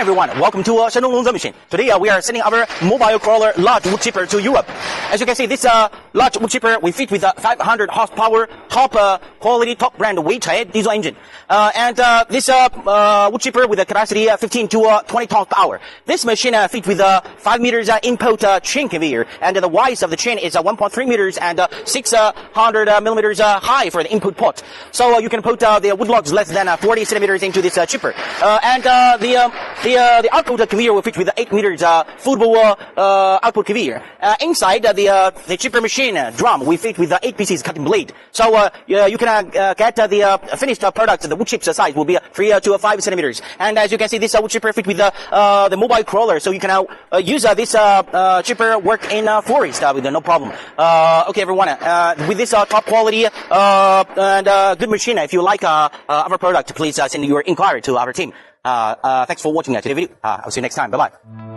everyone, welcome to Shandong Longze machine. Today we are sending our mobile crawler large wood chipper to Europe. As you can see, this large wood chipper we fit with a 500 horsepower top quality top brand Wechat diesel engine. This wood chipper with a capacity 15 to 20 tons per hour. This machine fit with 5 meters input chain conveyor, and the width of the chain is 1.3 meters and 600 millimeters high for the input port. So you can put the wood logs less than 40 centimeters into this chipper. The output conveyor will fit with 8 meters football output conveyor. Inside the chipper machine drum we fit with 8 pieces cutting blade. So you can get the finished product. The wood chips size will be 3 to 5 centimeters. And as you can see, this wood chipper fit with the mobile crawler, so you can use this chipper work in forest with no problem. Okay, everyone, with this top quality and good machine, if you like our product, please send your inquiry to our team. Thanks for watching today's video. I'll see you next time. Bye bye.